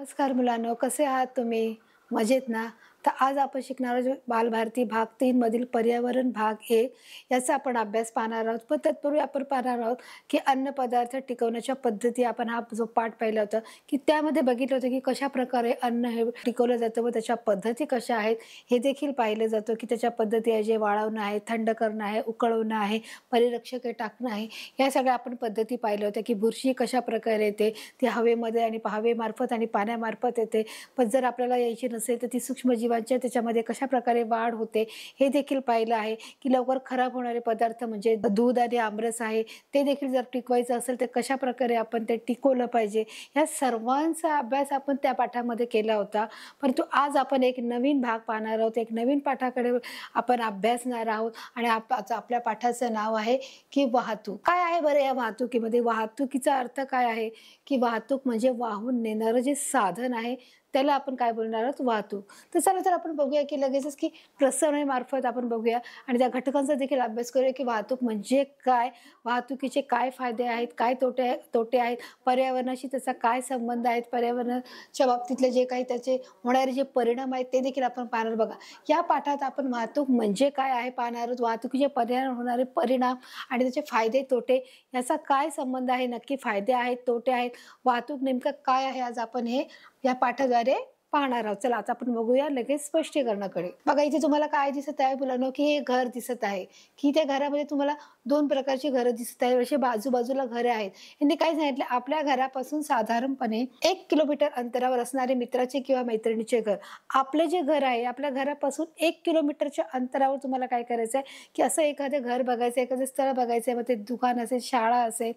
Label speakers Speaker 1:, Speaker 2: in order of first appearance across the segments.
Speaker 1: नमस्कार मुलांनो, कसे आहात तुम्ही? मजेत ना? तर आज आपण शिकणार आहोत बालभारती भाग 3 मधील पर्यावरण भाग 1 याचा आपण अभ्यास पाहणार आहोत. पण तत्पूर्वी आपण पाहणार आहोत की अन्नपदार्थ टिकवण्याच्या पद्धती. आपण हा जो पाठ पाहिला होता की त्यामध्ये बघितलं होतं की कशाप्रकारे अन्न हे टिकवलं जातं व त्याच्या पद्धती कशा आहेत हे देखील पाहिलं जातं की त्याच्या पद्धती आहे, जे वाळवणं आहे, थंड करणं आहे, उकळवणं आहे, परिरक्षक टाकणं आहे, या सगळ्या आपण पद्धती पाहिल्या होत्या की बुरशी कशाप्रकारे येते, ती हवेमध्ये आणि हवेमार्फत आणि पाण्यामार्फत येते. पण जर आपल्याला यायची नसेल तर ती सूक्ष्मजीवांच्या त्याच्यामध्ये कशाप्रकारे वाढ होते हे देखील पाहिलं आहे. की लवकर खराब होणारे पदार्थ म्हणजे दूध आणि आमरस आहे, ते देखील जर टिकवायचं असेल तर कशाप्रकारे आपण ते टिकवलं पाहिजे, या सर्वांचा अभ्यास आपण त्या पाठामध्ये केला होता. परंतु आज आपण एक नवीन भाग पाहणार आहोत, एक नवीन पाठाकडे आपण अभ्यासणार आहोत आणि आपल्या पाठाचं नाव आहे की वाहतूक. काय आहे बरं या वाहतुकीमध्ये? वाहतुकीचा अर्थ काय आहे की वाहतूक म्हणजे वाहून नेणारं जे साधन आहे त्याला आपण काय बोलणार आहोत? वाहतूक. तर चला तर आपण बघूया की लगेचच की प्रसरणेमार्फत आपण बघूया आणि त्या घटकांचा देखील अभ्यास करूया की वाहतूक म्हणजे काय, वाहतुकीचे काय फायदे आहेत, काय तोटे आहेत, पर्यावरणाशी त्याचा काय संबंध आहे, पर्यावरणाच्या बाबतीतले जे काही त्याचे होणारे जे परिणाम आहेत ते देखील आपण पाहणार. बघा, या पाठात आपण वाहतूक म्हणजे काय आहे पाहणार आहोत, वाहतुकीचे पर्यावरण होणारे परिणाम आणि त्याचे फायदे तोटे याचा काय संबंध आहे, नक्की फायदे आहेत, तोटे आहेत, वाहतूक नेमकं काय आहे, आज आपण हे या पाठाद्वारे पाहणार आहोत. चला आता आपण बघूया लगेच स्पष्टीकरणाकडे. बघा, इथे तुम्हाला काय दिसत आहे मुलांनो की हे घर दिसत आहे की त्या घरामध्ये तुम्हाला दोन प्रकारची घरं दिसत आहेत. अशी बाजूबाजूला घरे आहेत. यांनी काय सांगितलं, आपल्या घरापासून साधारणपणे 1 किलोमीटर अंतरावर असणारे मित्राचे किंवा मैत्रिणीचे घर. आपले जे घर आहे आपल्या घरापासून 1 किलोमीटरच्या अंतरावर तुम्हाला काय करायचं आहे की असं एखादं घर बघायचं, एखादं स्थळ बघायचं आहे. मग ते दुकान असेल, शाळा असेल,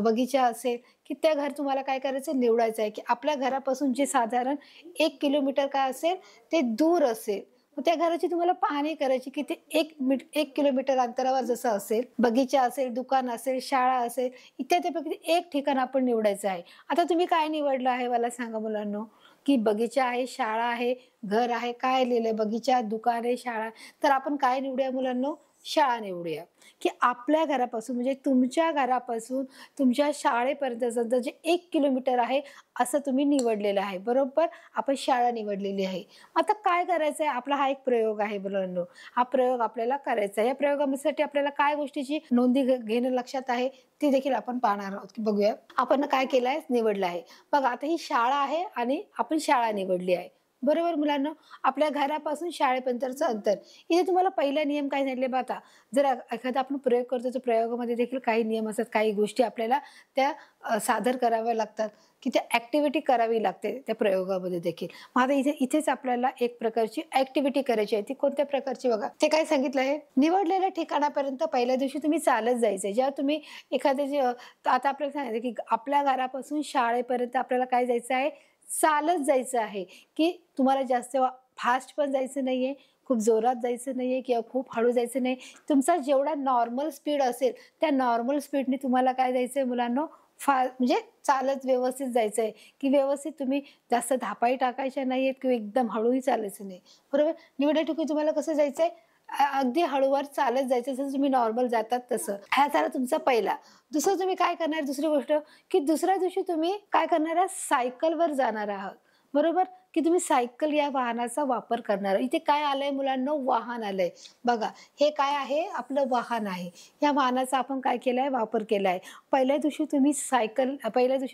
Speaker 1: बगीचा असेल, की त्या घर तुम्हाला काय करायचं, निवडायचं आहे की आपल्या घरापासून जे साधारण 1 किलोमीटर काय असेल ते दूर असेल. मग त्या घराची तुम्हाला पाहणी करायची की ते 1 किलोमीटर अंतरावर जसं असेल, बगीचा असेल, दुकान असेल, शाळा असेल, इत्यादीपैकी एक ठिकाण आपण निवडायचं आहे. आता तुम्ही काय निवडलं आहे मला सांगा मुलांनो? की बगीचा आहे, शाळा आहे, घर आहे. काय लिहिलंय? बगीचा, दुकान आहे, शाळा. तर आपण काय निवडूया मुलांनो? शाळा निवडूया. की आपल्या घरापासून म्हणजे तुमच्या घरापासून तुमच्या शाळेपर्यंतचं जे 1 किलोमीटर आहे असं तुम्ही निवडलेलं आहे, बरोबर? आपण शाळा निवडलेली आहे. आता काय करायचं आहे? आपला हा एक प्रयोग आहे मुलांनो. हा प्रयोग आपल्याला करायचा आहे. या प्रयोगासाठी आपल्याला काय गोष्टीची नोंदी घेणं लक्षात आहे ती देखील आपण पाहणार आहोत. की बघूया आपण काय केलं आहे, निवडलं आहे. बघा, आता ही शाळा आहे आणि आपण शाळा निवडली आहे, बरोबर मुलांना? आपल्या घरापासून शाळेपर्यंतचं अंतर. इथे तुम्हाला पहिला नियम काय सांगितले बघा, आता जर एखादा आपण प्रयोग करतो तर प्रयोगामध्ये देखील काही नियम असतात, काही गोष्टी आपल्याला त्या सादर कराव्या लागतात की त्या ॲक्टिव्हिटी करावी लागते त्या प्रयोगामध्ये देखील. मग आता इथेच आपल्याला एक प्रकारची ॲक्टिव्हिटी करायची आहे. ती कोणत्या प्रकारची बघा, ते काय सांगितलं आहे, निवडलेल्या ठिकाणापर्यंत पहिल्या दिवशी तुम्ही चालत जायचं आहे. जेव्हा तुम्ही एखाद्या आता आपल्याला सांगितलं की आपल्या घरापासून शाळेपर्यंत आपल्याला काय जायचं आहे, चालत जायचं आहे. की तुम्हाला जास्त फास्ट पण जायचं नाहीये, खूप जोरात जायचं नाहीये किंवा खूप हळू जायचं नाही. तुमचा जेवढा नॉर्मल स्पीड असेल त्या नॉर्मल स्पीडने तुम्हाला काय जायचंय मुलांनो, म्हणजे चालत व्यवस्थित जायचंय. की व्यवस्थित तुम्ही जास्त धापाही टाकायच्या नाहीयेत किंवा एकदम हळूही चालायचं नाही, बरोबर? निवडल्या ठिकाणी तुम्हाला कसं जायचंय, अगदी हळूवार चालत जायचं, जसं तुम्ही नॉर्मल जातात तसं. हा झाला तुमचा पहिला. दुसरं तुम्ही काय करणार, दुसरी गोष्ट की दुसऱ्या दिवशी तुम्ही काय करणार आहात, सायकलवर जाणार आहात, बरोबर? की तुम्ही सायकल या वाहनाचा वापर करणार. इथे काय आलंय मुलांनो, वाहन आलंय. बघा, हे काय आहे, आपलं वाहन आहे. या वाहनाचा आपण काय केलाय, वापर केलाय. पहिल्या दिवशी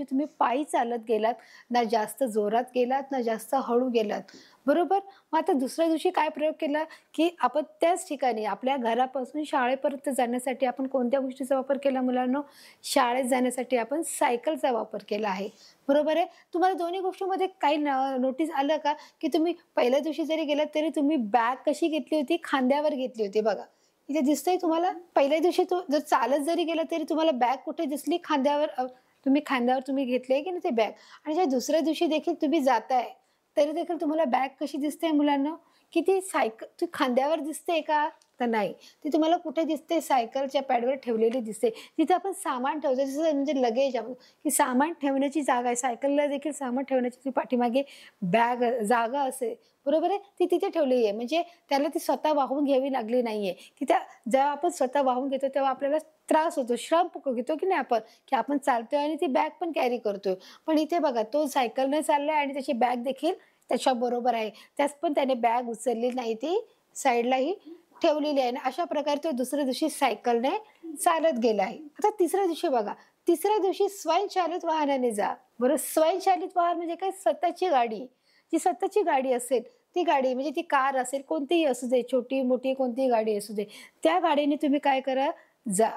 Speaker 1: तुम्ही पायी चालत गेलात, ना जास्त जोरात गेलात ना जास्त हळू गेलात, बरोबर? मग आता दुसऱ्या दिवशी काय प्रयोग केला की आपण त्याच ठिकाणी आपल्या घरापासून शाळेपर्यंत जाण्यासाठी आपण कोणत्या गोष्टीचा वापर केला मुलांनो, शाळेत जाण्यासाठी आपण सायकलचा वापर केला आहे, बरोबर आहे? तुम्हाला दोन्ही गोष्टींमध्ये काही नोटीस आलं का की तुम्ही पहिल्या दिवशी जरी गेलात तरी तुम्ही बॅग कशी घेतली होती, खांद्यावर घेतली होती. बघा, इथे दिसतंय तुम्हाला. पहिल्या दिवशी जर चालत जरी गेला तरी तुम्हाला बॅग कुठे दिसली, खांद्यावर. तुम्ही घेतली की नाही ते बॅग. आणि ज्या दुसऱ्या दिवशी देखील तुम्ही जाताय तरी देखील तुम्हाला बॅग कशी दिसते मुलांना, की ती खांद्यावर दिसते का, शकता, नाही. ती तुम्हाला कुठे दिसते? सायकलच्या पॅडवर ठेवलेली दिसते. तिथे आपण सामान ठेवतो, जसं म्हणजे लगेज आपण की सामान ठेवण्याची जागा आहे. सायकलला देखील सामान ठेवण्याची ती पाठीमागे बॅग जागा असते, बरोबर आहे? ती तिथे ठेवलेली आहे. म्हणजे त्याला ती स्वतः वाहून घ्यावी लागली नाहीये, की त्या जेव्हा आपण स्वतः वाहून घेतो तेव्हा आपल्याला त्रास होतो, श्रम घेतो की नाही आपण, की आपण चालतोय आणि ती बॅग पण कॅरी करतोय. पण इथे बघा, तो सायकलने चाललाय आणि त्याची बॅग देखील त्याच्याबरोबर आहे. त्यात पण त्याने बॅग उचलली नाही, ती साईडलाही ठेवलेली आहे आणि अशा प्रकारे तो दुसऱ्या दिवशी सायकलने चालत गेला आहे. आता तिसऱ्या दिवशी बघा, तिसऱ्या दिवशी स्वयंचलित वाहनाने जा. बरं, स्वयंचलित वाहन म्हणजे काय? स्वतःची गाडी. जी स्वतःची गाडी असेल, ती गाडी म्हणजे ती कार असेल, कोणतीही असू दे, छोटी-मोठी कोणतीही गाडी असू दे, त्या गाडीने तुम्ही काय करा? जा.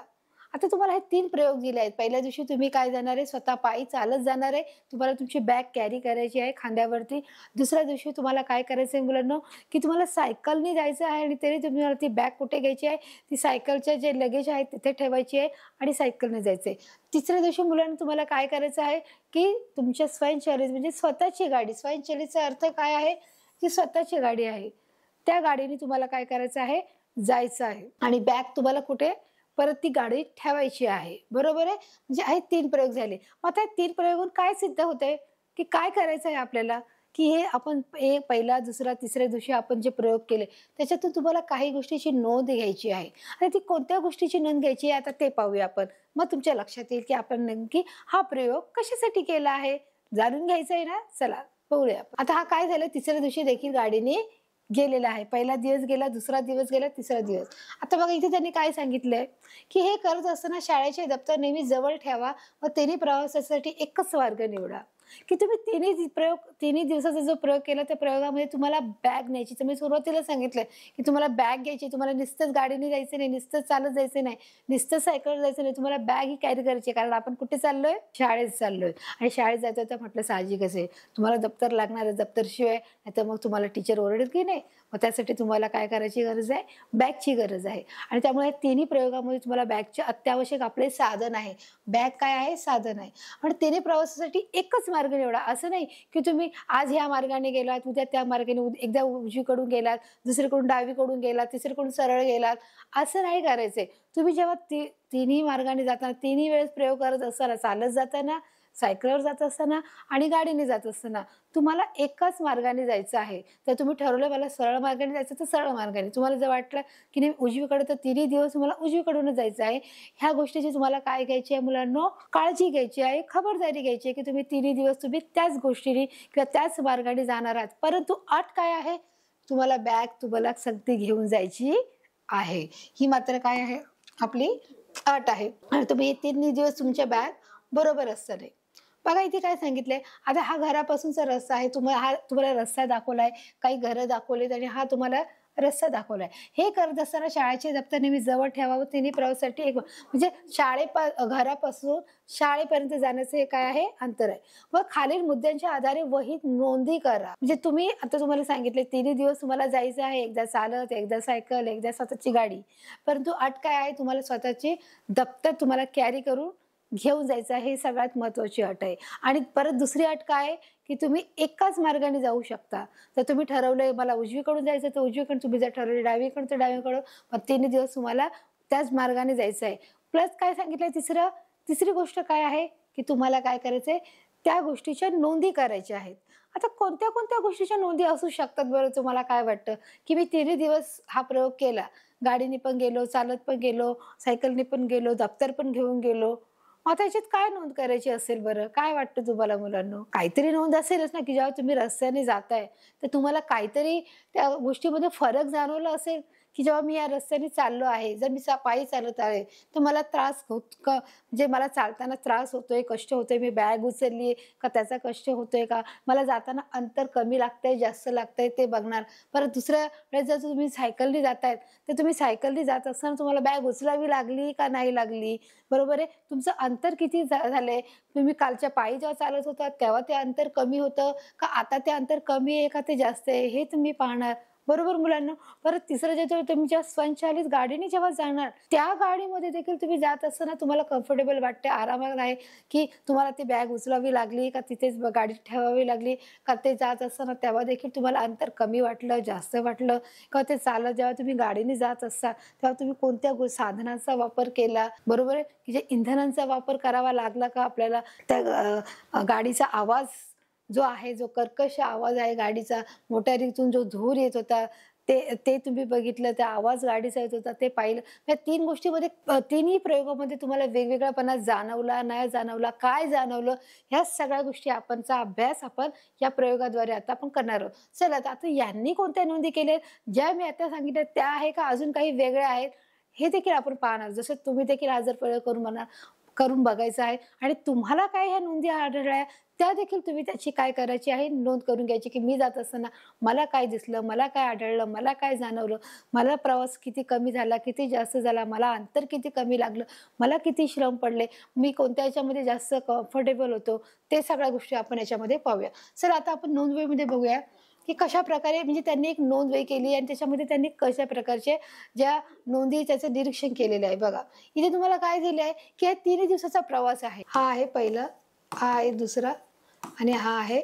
Speaker 1: आता तुम्हाला हे 3 प्रयोग दिले आहेत. पहिल्या दिवशी तुम्ही काय जाणार आहे? स्वतः पायी चालत जाणार आहे. तुम्हाला तुमची बॅग कॅरी करायची आहे खांद्यावरती. दुसऱ्या दिवशी तुम्हाला काय करायचं आहे मुलांनो, की तुम्हाला सायकलने जायचं आहे आणि तरी तुम्हाला ती बॅग कुठे घ्यायची आहे? ती सायकलचे जे लगेज आहे तिथे ठेवायची आहे आणि सायकलने जायचं आहे. तिसऱ्या दिवशी मुलांनो तुम्हाला काय करायचं आहे, की तुमच्या स्वयंचलित म्हणजे स्वतःची गाडी. स्वयंचलितचा अर्थ काय आहे? जी स्वतःची गाडी आहे. त्या गाडीने तुम्हाला काय करायचं आहे? जायचं आहे आणि बॅग तुम्हाला कुठे? परत ती गाडी ठेवायची आहे. बरोबर आहे? म्हणजे हे 3 प्रयोग झाले. मग आता 3 प्रयोगातून काय सिद्ध होतंय, की काय करायचं आहे आपल्याला? की हे आपण पहिला, दुसरा, तिसऱ्या दिवशी आपण जे प्रयोग केले, त्याच्यातून तुम्हाला काही गोष्टीची नोंद घ्यायची आहे. आणि ती कोणत्या गोष्टीची नोंद घ्यायची आहे आता ते पाहूया आपण. मग तुमच्या लक्षात येईल, की आपण नेमकी हा प्रयोग कशासाठी केला आहे? जाणून घ्यायचं आहे ना? चला पाहूया. आता हा काय झालं, तिसऱ्या दिवशी देखील गाडीने गेलेला आहे. पहिला दिवस गेला, दुसरा दिवस गेला, तिसरा दिवस. आता बघा इथे त्यांनी काय सांगितलंय, की हे करत असताना शाळेचे दप्तर नेहमी जवळ ठेवा व तिन्ही प्रवासासाठी एकच मार्ग निवडा. की तुम्ही तिन्ही दिवसाचा जो प्रयोग केला त्या प्रयोगामध्ये तुम्हाला बॅग न्यायची. तर मी सुरुवातीला सांगितलंय, की तुम्हाला बॅग घ्यायची. तुम्हाला नुसतंच गाडीने जायचं नाही, नुसतंच चालत जायचं नाही, नुसतं सायकलवर जायचं नाही. तुम्हाला बॅग ही कॅरी करायची आहे. कारण आपण कुठे चाललोय? शाळेत चाललोय आणि शाळेत जायचं तर म्हटलं साहजिकच आहे. तुम्हाला दप्तर लागणार आहे. दप्तरशिवाय नाहीतर मग तुम्हाला टीचर ओरडेल की नाही. मग त्यासाठी तुम्हाला काय करायची गरज आहे? बॅगची गरज आहे आणि त्यामुळे तिन्ही प्रयोगामध्ये तुम्हाला बॅगचे अत्यावश्यक आपले साधन आहे. बॅग काय आहे? साधन आहे आणि तिन्ही प्रवासासाठी एकच मार्ग निवडा. असं नाही, की तुम्ही आज ह्या मार्गाने गेलात, उद्या त्या मार्गाने, एकदा उजवीकडून गेलात, दुसरीकडून डावीकडून गेलात, तिसरीकडून सरळ गेलात. असं नाही करायचंय. तुम्ही जेव्हा तिन्ही मार्गाने जाताना, तिन्ही वेळेस प्रयोग करत असताना, चालत जाताना, सायकलवर जात असताना आणि गाडीने जात असताना तुम्हाला एकाच मार्गाने जायचं आहे. तर तुम्ही ठरवलं मला सरळ मार्गाने जायचं तर सरळ मार्गाने. तुम्हाला जर वाटलं की नाही उजवीकडे तर तिन्ही दिवस तुम्हाला उजवीकडूनच जायचं आहे. ह्या गोष्टीची तुम्हाला काय घ्यायची आहे मुलांनो? काळजी घ्यायची आहे, खबरदारी घ्यायची आहे, की तुम्ही तिन्ही दिवस तुम्ही त्याच गोष्टीने किंवा त्याच मार्गाने जाणार आहात. परंतु अट काय आहे? तुम्हाला बॅग तुम्हाला सक्ती घेऊन जायची आहे. ही मात्र काय आहे? आपली अट आहे आणि तुम्ही तिन्ही दिवस तुमच्या बॅग बरोबर असणार आहे. बघा इथे काय सांगितलंय, आता हा घरापासूनचा रस्ता आहे. तुम्हाला रस्ता दाखवलाय, काही घरं दाखवलीत आणि हा तुम्हाला रस्ता दाखवलाय. हे करत असताना शाळेचे दप्तर नेहमी जवळ ठेवावं. तिन्ही प्रवासासाठी एक म्हणजे घरापासून शाळेपर्यंत जाण्याचं हे काय आहे? अंतर आहे. व खालील मुद्द्यांच्या आधारे वहीत नोंदी करा. म्हणजे तुम्ही आता तुम्हाला सांगितले तिन्ही दिवस तुम्हाला जायचं आहे. एकदा चालत, एकदा सायकल, एकदा स्वतःची गाडी. परंतु अट काय आहे? तुम्हाला स्वतःची दप्तर तुम्हाला कॅरी करून घेऊन जायचं आहे. ही सगळ्यात महत्त्वाची अट आहे. आणि परत दुसरी अट काय आहे, की तुम्ही एकाच मार्गाने जाऊ शकता. तर तुम्ही ठरवलंय मला उजवीकडून जायचं तर उजवीकडून, तुम्ही जर ठरवले डावीकडून तर डावीकडून. मग तिन्ही दिवस तुम्हाला त्याच मार्गाने जायचं आहे. प्लस काय सांगितलंय तिसरी गोष्ट काय आहे, की तुम्हाला काय करायचंय? त्या गोष्टीच्या नोंदी करायच्या आहेत. आता कोणत्या गोष्टीच्या नोंदी असू शकतात बरं तुम्हाला काय वाटतं? की मी तिन्ही दिवस हा प्रयोग केला. गाडीने पण गेलो, चालत पण गेलो, सायकलने पण गेलो, दप्तर पण घेऊन गेलो. मग आता याच्यात काय नोंद करायची असेल बरं? काय वाटतं तुम्हाला मुलांनो? काहीतरी नोंद असेलच ना, की जेव्हा तुम्ही रस्त्याने जाताय, तर तुम्हाला काहीतरी त्या गोष्टीमध्ये फरक जाणवला असेल, की जेव्हा मी या रस्त्याने चाललो आहे, जर मी पायी चालत आहे, तर मला त्रास म्हणजे मला चालताना त्रास होतोय, कष्ट होतोय, मी बॅग उचलली का त्याचा कष्ट होतोय का? मला जाताना अंतर कमी लागतंय, जास्त लागतंय ते बघणार. परत दुसऱ्या वेळेस जर तुम्ही सायकलने जातायत, तर तुम्ही सायकलने जात असताना तुम्हाला बॅग उचलावी लागली का नाही लागली? बरोबर आहे? तुमचं अंतर किती झालंय? तुम्ही कालच्या पायी जेव्हा चालत होतात तेव्हा ते अंतर कमी होतं का आता ते अंतर कमी आहे का ते जास्त आहे? हे तुम्ही पाहणार. बरोबर मुलांना. परत तिसरं जे तुम्ही जेव्हा स्वयंचलित गाडीने जेव्हा जाणार, त्या गाडीमध्ये देखील तुम्ही जात असताना तुम्हाला कम्फर्टेबल वाटते, आरामात आहे, की तुम्हाला ती बॅग उचलावी लागली का तिथेच गाडीत ठेवावी लागली का ते जात असताना तेव्हा देखील तुम्हाला अंतर कमी वाटलं, जास्त वाटलं का ते चालत जेव्हा तुम्ही गाडीने जात असता तेव्हा तुम्ही कोणत्या साधनांचा वापर केला, बरोबर आहे, की जे इंधनांचा वापर करावा लागला का आपल्याला त्या गाडीचा आवाज जो आहे, जो कर्कश आवाज आहे गाडीचा, मोटारीतून जो धूर येत होता, ते ते तुम्ही बघितलं, त्या आवाज गाडीचा येत होता ते पाहिलं. या 3 गोष्टीमध्ये तिन्ही प्रयोगामध्ये तुम्हाला वेगवेगळापणा जाणवला, नाही जाणवला, काय जाणवलं, ह्या सगळ्या गोष्टी आपणचा अभ्यास आपण या प्रयोगाद्वारे आता आपण करणार आहोत. चला आता यांनी कोणत्या नोंदी केल्या, ज्या मी आता सांगितल्या त्या आहे का अजून काही वेगळ्या आहेत, हे देखील आपण पाहणार. जसं तुम्ही देखील हा जर प्रयोग करून बघायचा आहे आणि तुम्हाला काय ह्या नोंदी आढळल्या त्या देखील तुम्ही त्याची काय करायची आहे, नोंद करून घ्यायची, की मी जात असताना मला काय दिसलं, मला काय आढळलं, मला काय जाणवलं, मला प्रवास किती कमी झाला, किती जास्त झाला, मला अंतर किती कमी लागलं, मला किती श्रम पडले, मी कोणत्या ह्याच्यामध्ये जास्त कम्फर्टेबल होतो, ते सगळ्या गोष्टी आपण याच्यामध्ये पाहूया. सर आता आपण नोंदवहीमध्ये बघूया की कशा प्रकारे म्हणजे त्यांनी एक नोंदवही केली आणि त्याच्यामध्ये त्यांनी कशा प्रकारचे ज्या नोंदी त्याचं निरीक्षण केलेलं आहे. बघा इथे तुम्हाला काय दिलं आहे की हा 3 दिवसाचा प्रवास आहे. हा आहे पहिला, हा आहे दुसरा आणि हा आहे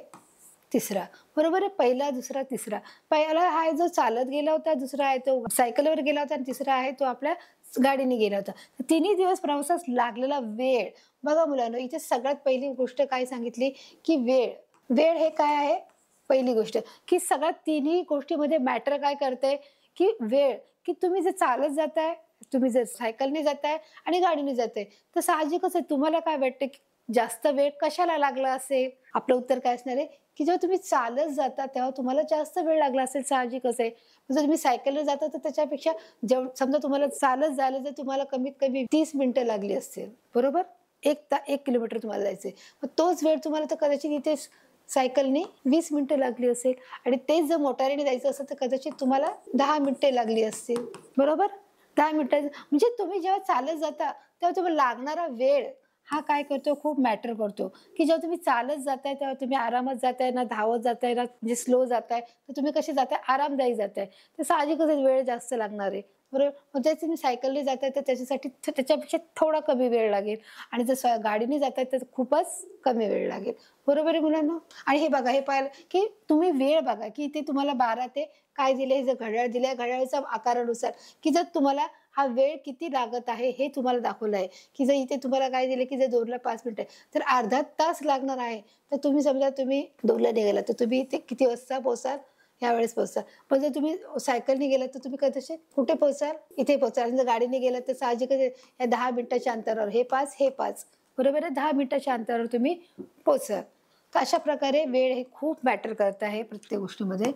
Speaker 1: तिसरा. बरोबर आहे. पहिला, दुसरा, तिसरा. पहिला हा आहे जो चालत गेला होता, दुसरा आहे तो सायकलवर गेला होता आणि तिसरा आहे तो आपल्या गाडीने गेला होता. 3 दिवस प्रवासास लागलेला वेळ. बघा मुलांनो, इथे सगळ्यात पहिली गोष्ट काय सांगितली की वेळ. वेळ हे काय आहे? पहिली गोष्ट की सगळ्यात तिन्ही गोष्टीमध्ये मॅटर काय करते की वेळ. की तुम्ही जर चालत जाताय, तुम्ही जर सायकलने जाताय आणि गाडीने जाताय, तर साहजिकच आहे तुम्हाला काय वाटतं की जास्त वेळ कशाला लागला असेल? आपलं उत्तर काय असणार आहे की जेव्हा तुम्ही चालत जाता तेव्हा तुम्हाला जास्त वेळ लागला असेल, साहजिकच आहे. जर तुम्ही सायकलने जाता तर त्याच्यापेक्षा समजा तुम्हाला चालत जायला जर तुम्हाला कमीत कमी 30 मिनिटं लागली असतील, बरोबर? 1 किलोमीटर तुम्हाला जायचंय, मग तोच वेळ तुम्हाला तर कदाचित इथे सायकलने 20 मिनिटं लागली असेल आणि तेच जर मोटारीने जायचं असेल तर कदाचित तुम्हाला 10 मिनिटे लागली असतील, बरोबर? 10 मिनिटं म्हणजे तुम्ही जेव्हा चालत जाता तेव्हा तुम्हाला लागणारा वेळ हा काय करतो, खूप मॅटर करतो. की जेव्हा तुम्ही चालत जाताय तेव्हा तुम्ही आरामात जाताय, ना धावत जाताय, ना म्हणजे स्लो जाताय, तर तुम्ही कसे जाताय, आरामदायी जाताय. तर साहजिकच वेळ जास्त लागणार आहे, बरोबर? मग जर तुम्ही सायकलने जाताय तर त्याच्यासाठी त्याच्यापेक्षा थोडा कमी वेळ लागेल आणि जर गाडीने जाताय तर खूपच कमी वेळ लागेल, बरोबर आहे मुलांना? आणि हे बघा, हे पाहिलं की तुम्ही वेळ बघा की इथे तुम्हाला 12 ते काय दिले, जर घड्याळ दिलंय, घड्याळाच्या आकारानुसार की जर तुम्हाला हा वेळ किती लागत आहे हे तुम्हाला दाखवलं आहे. की जर इथे तुम्हाला काय दिलं की जर 2ला 5 मिनिटं तर अर्धा तास लागणार आहे. तर तुम्ही समजा तुम्ही 2ला निघालात तर तुम्ही इथे किती वाजता पोहोचाल? यावेळेस पोहोचाल. पण जर तुम्ही सायकलने गेलात तर तुम्ही कसे कुठे पोहोचाल? इथे पोहोचाल. आणि जर गाडीने गेलात तर साहजिकच आहे या 10 मिनिटाच्या अंतरावर हे 5, हे 5, बरोबर आहे? 10 मिनिटाच्या अंतरावर तुम्ही पोहोचाल. तर अशा प्रकारे वेळ हे खूप मॅटर करत आहे प्रत्येक गोष्टीमध्ये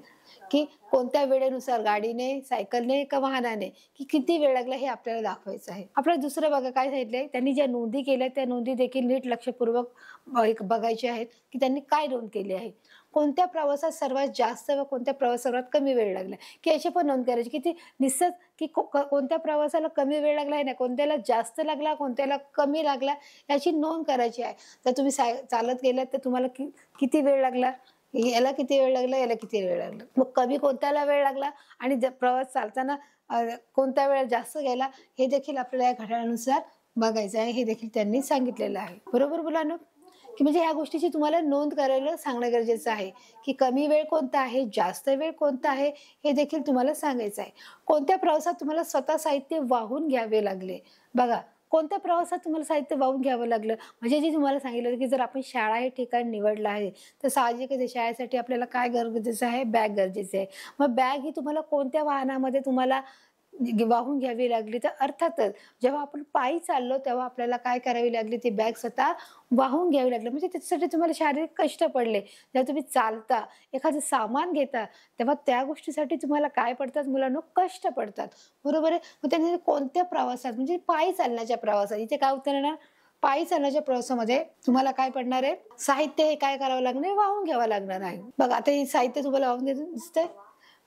Speaker 1: की कोणत्या वेळेनुसार गाडीने, सायकलने का वाहनाने की किती वेळ लागला हे आपल्याला दाखवायचं आहे. आपल्याला दुसरं बघा काय सांगितलंय, त्यांनी ज्या नोंदी केल्या त्या नोंदी देखील नीट लक्षपूर्वक बघायच्या आहेत की त्यांनी काय नोंद केली आहे. कोणत्या प्रवासात सर्वात जास्त व कोणत्या प्रवासात सर्वात कमी वेळ लागला की याची पण नोंद करायची की ती निश्चित की कोणत्या प्रवासाला कमी वेळ लागला आहे ना, कोणत्याला जास्त लागला, कोणत्याला कमी लागला याची नोंद करायची आहे. जर तुम्ही चालत गेलात तर तुम्हाला किती वेळ लागला, याला किती वेळ लागला, याला किती वेळ लागला. मग कमी कोणत्याला वेळ लागला आणि प्रवास चालताना कोणत्या वेळ जास्त गेला हे देखील आपल्याला या घड्याळानुसार बघायचं आहे. हे देखील त्यांनी सांगितलेलं आहे, बरोबर मुलांनो? की म्हणजे ह्या गोष्टीची तुम्हाला नोंद करायला सांगणं गरजेचं आहे की कमी वेळ कोणता आहे, जास्त वेळ कोणता आहे हे देखील तुम्हाला सांगायचं आहे. कोणत्या प्रवासात तुम्हाला स्वतः साहित्य वाहून घ्यावे लागले. बघा कोणत्या प्रवासात तुम्हाला साहित्य वाहून घ्यावं लागलं, म्हणजे जे तुम्हाला सांगितलं की जर आपण शाळा हे ठिकाण निवडलं आहे तर साहजिकच आहे शाळेसाठी आपल्याला काय गरजेचं आहे, बॅग गरजेचं आहे. मग बॅग ही तुम्हाला कोणत्या वाहनामध्ये तुम्हाला वाहून घ्यावी लागली, तर अर्थातच जेव्हा आपण पायी चाललो तेव्हा आपल्याला काय करावी लागली, ती बॅग स्वतः वाहून घ्यावी लागली. म्हणजे त्याच्यासाठी तुम्हाला शारीरिक कष्ट पडले. जेव्हा तुम्ही चालता, एखादं सामान घेता तेव्हा त्या गोष्टीसाठी तुम्हाला काय पडतात मुलांनो, कष्ट पडतात, बरोबर आहे? मग त्याने कोणत्या प्रवासात म्हणजे पायी चालण्याच्या प्रवासात इथे काय उत्तर येणार, पायी चालण्याच्या प्रवासामध्ये तुम्हाला काय पडणार आहे, साहित्य हे काय करावं लागणार, वाहून घ्यावं लागणार आहे. बघा आता हे साहित्य तुम्हाला वाहून दिसतंय.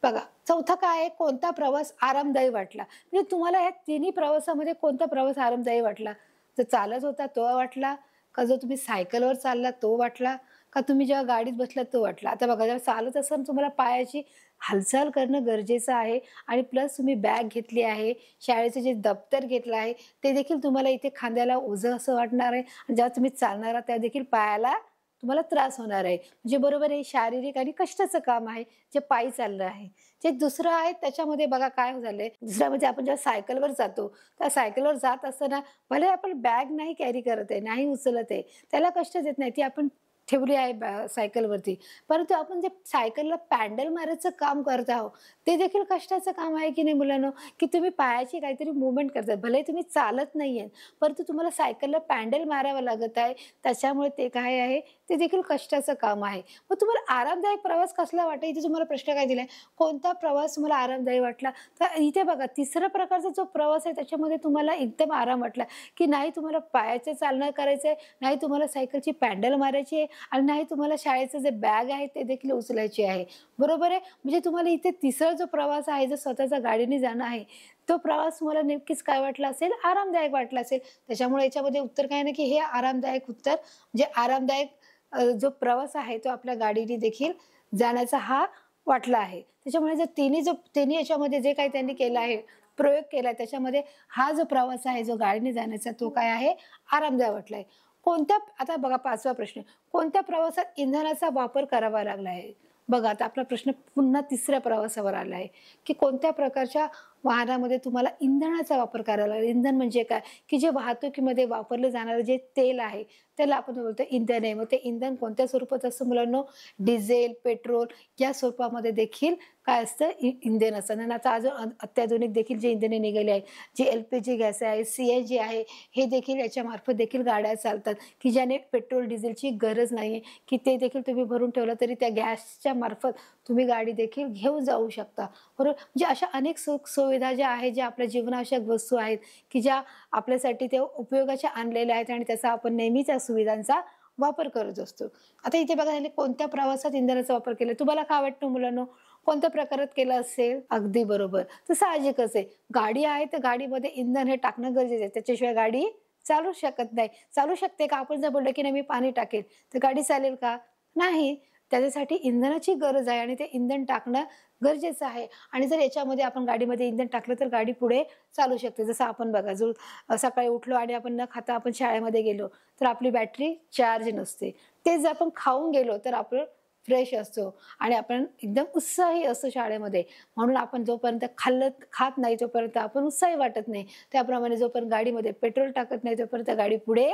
Speaker 1: बघा चौथा काय आहे, कोणता प्रवास आरामदायी वाटला. म्हणजे तुम्हाला या तिन्ही प्रवासामध्ये कोणता प्रवास आरामदायी वाटला. जर चालत होता तो वाटला का, जर तुम्ही सायकलवर चालला तो वाटला का, तुम्ही जेव्हा गाडीत बसलात तो वाटला. आता बघा जेव्हा चालत असताना तुम्हाला पायाची हालचाल करणं गरजेचं आहे आणि प्लस तुम्ही बॅग घेतली आहे, शाळेचं जे दप्तर घेतलं आहे, ते देखील तुम्हाला इथे खांद्याला ओझं असं वाटणार आहे आणि जेव्हा तुम्ही चालणार आहात, तेव्हा देखील पायाला तुम्हाला त्रास होणार आहे. म्हणजे बरोबर आहे, शारीरिक आणि कष्टाचं काम आहे, जे पायी चालणं आहे. जे दुसरं आहे त्याच्यामध्ये बघा काय झालंय, दुसरं म्हणजे आपण जेव्हा सायकलवर जातो, त्या सायकलवर जात असताना भले आपण बॅग नाही कॅरी करत आहे, नाही उचलत आहे, त्याला कष्ट देत नाही. ती आपण ठेवली आहे सायकलवरती. परंतु आपण जे सायकलला पॅडल मारायचं काम करत आहोत, ते देखील कष्टाचं काम आहे की नाही मुलांनो? की तुम्ही पायाची काहीतरी मूव्हमेंट करताय. भले तुम्ही चालत नाहीये, परंतु तुम्हाला सायकलला पॅडल मारावं लागत आहे. त्याच्यामुळे ते काय आहे, ते देखील कष्टाचं काम आहे. मग तुम्हाला आरामदायक प्रवास कसला वाटला? इथे तुम्हाला प्रश्न काय दिलाय? कोणता प्रवास तुम्हाला आरामदायी वाटला? तर इथे बघा तिसरा प्रकारचा जो प्रवास आहे त्याच्यामध्ये तुम्हाला एकदम आराम वाटला, की नाही तुम्हाला पायाचं चालणं करायचंय, नाही तुम्हाला सायकलची पॅडल मारायची आहे आणि नाही तुम्हाला शाळेचं जे बॅग आहे ते देखील उचलायची आहे. बरोबर आहे? म्हणजे तुम्हाला इथे तिसरा जो प्रवास आहे, जो स्वतःच्या गाडीने जाणं आहे, तो प्रवास तुम्हाला नक्कीच काय वाटला असेल? आरामदायक वाटला असेल. त्याच्यामुळे याच्यामध्ये उत्तर काय नाही, की हे आरामदायक उत्तर म्हणजे आरामदायक जो प्रवास आहे तो आपल्या गाडीने देखील जाण्याचा हा वाटला आहे. त्याच्यामुळे जर तिन्ही याच्यामध्ये जे काही त्यांनी केलं आहे, प्रयोग केलाय त्याच्यामध्ये हा जो प्रवास आहे, जो गाडीने जाण्याचा तो काय आहे? आरामदायक वाटलाय. कोणत्या आता बघा 5वा प्रश्न, कोणत्या प्रवासात इंधनाचा वापर करावा लागला आहे? बघा आता आपला प्रश्न पुन्हा तिसऱ्या प्रवासावर आला आहे, की कोणत्या प्रकारच्या वाहनामध्ये तुम्हाला इंधनाचा वापर करायला लागला? इंधन म्हणजे काय? की जे वाहतुकीमध्ये वापरलं जाणारं जे तेल आहे, त्याला आपण बोलतो इंधन आहे. मग ते इंधन कोणत्या स्वरूपात असतं मुलांनो? डिझेल, पेट्रोल या स्वरूपामध्ये देखील काय असतं? इंधन असतं. आणि आता अजून अत्याधुनिक देखील जे इंधने निघाली आहेत, जे LPG गॅस आहे, CNG आहे, हे देखील याच्यामार्फत देखील गाड्या चालतात, की ज्याने पेट्रोल, डिझेलची गरज नाहीये, की ते देखील तुम्ही भरून ठेवलं तरी त्या गॅसच्या मार्फत तुम्ही गाडी देखील घेऊन जाऊ शकता. बरोबर? म्हणजे अशा अनेक सुख-सुविधा ज्या आहेत, ज्या आपल्या जीवनावश्यक वस्तू आहेत, की ज्या आपल्यासाठी त्या उपयोगाच्या आणलेल्या आहेत आणि त्याचा आपण नेहमीच या सुविधांचा वापर करत असतो. आता इथे बघा त्यांनी कोणत्या प्रवासात इंधनाचा वापर केला? तुम्हाला काय वाटतं मुलांनो? कोणत्या प्रकारात केला असेल? अगदी बरोबर. तर साहजिकच आहे. गाडी आहे तर गाडीमध्ये इंधन हे टाकणं गरजेचं आहे. त्याच्याशिवाय गाडी चालू शकत नाही. चालू शकते का? आपण जर बोललं की नाही मी पाणी टाकेल, तर गाडी चालेल का? नाही. त्याच्यासाठी इंधनाची गरज आहे आणि ते इंधन टाकणं गरजेचं आहे. आणि जर याच्यामध्ये आपण गाडीमध्ये इंधन टाकलं तर गाडी पुढे चालू शकते. जसं आपण बघा जो सकाळी उठलो आणि आपण न खाता आपण शाळेमध्ये गेलो, तर आपली बॅटरी चार्ज नसते. तेच जर आपण खाऊन गेलो तर आपण फ्रेश असतो आणि आपण एकदम उत्साही असतो शाळेमध्ये. म्हणून आपण जोपर्यंत खात नाही तोपर्यंत आपण उत्साही वाटत नाही. त्याप्रमाणे जोपर्यंत गाडीमध्ये पेट्रोल टाकत नाही तोपर्यंत गाडी पुढे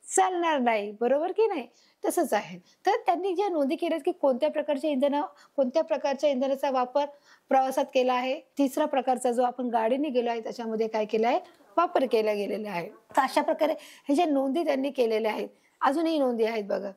Speaker 1: चालणार नाही. बरोबर की नाही? तसंच आहे. तर त्यांनी ज्या नोंदी केल्यात की कोणत्या प्रकारच्या इंधनाचा वापर प्रवासात केला आहे. तिसरा प्रकारचा जो आपण गाडीने गेलो आहे त्याच्यामध्ये काय केलं आहे? वापर केला गेलेला आहे. तर अशा प्रकारे हे ज्या नोंदी त्यांनी केलेल्या आहेत. अजूनही नोंदी आहेत बघा.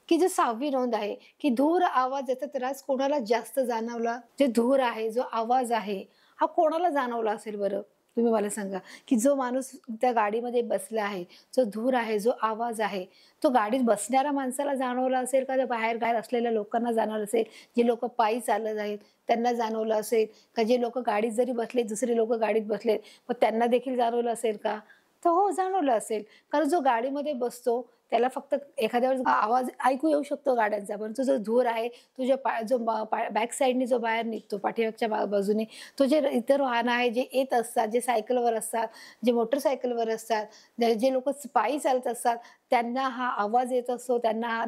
Speaker 1: की जी 6वी नोंद आहे, की धूर आवाज याचा त्रास कोणाला जास्त जाणवला? जे धूर आहे, जो आवाज आहे, हा कोणाला जाणवला असेल बरं? तुम्ही मला सांगा, की जो माणूस त्या गाडीमध्ये बसला आहे, जो धूर आहे, जो आवाज आहे, तो गाडीत बसणाऱ्या माणसाला जाणवला असेल का? बाहेर बाहेर असलेल्या लोकांना जाणवलं असेल? जे लोकं पायी चालत आहेत, त्यांना जाणवलं असेल का? जे लोकं गाडीत जरी बसले, दुसरे लोकं गाडीत बसलेत, मग त्यांना देखील जाणवलं असेल का? तर हो, जाणवलं असेल. कारण जो गाडीमध्ये बसतो त्याला फक्त एखाद्या वेळेस आवाज ऐकू येऊ शकतो गाड्यांचा, पण तो जो धूर आहे, तो जो बॅक साईडने जो बाहेर निघतो, पाठीमागच्या बाजूने, तो जे इतर वाहनं आहे, जे येत असतात, जे सायकलवर असतात, जे मोटरसायकलवर असतात, जे लोकं पायी चालत असतात, त्यांना हा आवाज येत असतो, त्यांना हा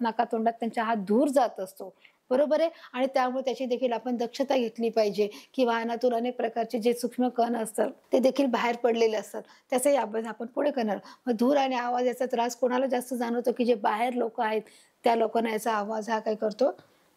Speaker 1: नाकातोंडात त्यांच्या हा धूर जात असतो. बरोबर आहे? आणि त्यामुळे त्याची देखील आपण दक्षता घेतली पाहिजे, की वाहनातून अनेक प्रकारचे जे सूक्ष्म कण असतात, ते देखील बाहेर पडलेले असतात. त्याचाही अभ्यास आपण पुढे करणार. मग धूर आणि आवाज याचा त्रास कोणाला जास्त जाणवतो? की जे बाहेर लोकं आहेत, त्या लोकांना याचा आवाज हा काय करतो?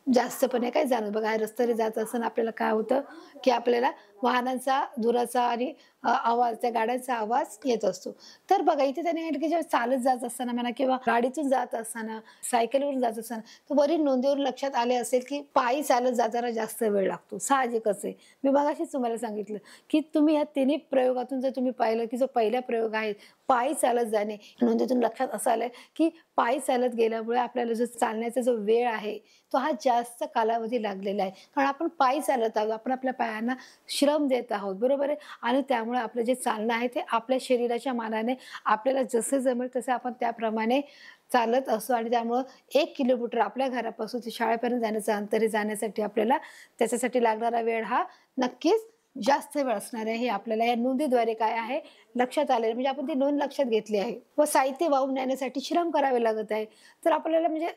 Speaker 1: जास्तपणे काय जाणवतं. बघा रस्त्याने जात असताना आपल्याला काय होतं, की आपल्याला वाहनांचा, धुराचा आणि आवाज, त्या गाड्यांचा आवाज येत असतो. तर बघा इथे त्यांनी सांगितलं, की जेव्हा चालत जात असताना म्हणा किंवा गाडीतून जात असताना, सायकलवरून जात असताना, तर वरील नोंदीवरून लक्षात आले असेल, की पायी चालत जाताना जास्त वेळ लागतो. साहजिकच आहे. मी मगाशीच तुम्हाला सांगितलं, की तुम्ही या तिन्ही प्रयोगातून जर तुम्ही पाहिलं, की जो पहिला प्रयोग आहे, पायी चालत जाणे, नोंदीतून लक्षात असं आलंय, की पायी चालत गेल्यामुळे आपल्याला जो चालण्याचा जो वेळ आहे, तो हा जास्त कालावधी लागलेला आहे. कारण आपण पायी चालत आहोत. आपण आपल्या पायांना श्रम देत आहोत. बरोबर आहे? आणि त्यामुळे आपलं जे चालणं आहे ते आपल्या शरीराच्या मानाने आपल्याला जसं जमेल तसं आपण त्याप्रमाणे चालत असतो आणि त्यामुळं 1 किलोमीटर आपल्या घरापासून ते शाळेपर्यंत जाण्याचं अंतर जाण्यासाठी आपल्याला त्याच्यासाठी लागणारा वेळ हा नक्कीच जास्त वेळ असणार आहे. हे आपल्याला या नोंदीद्वारे काय आहे लक्षात आलेलं म्हणजे आपण ती नोंद लक्षात घेतली आहे. व साहित्य वाहून नेण्यासाठी श्रम करावे लागत आहे. तर आपल्याला म्हणजे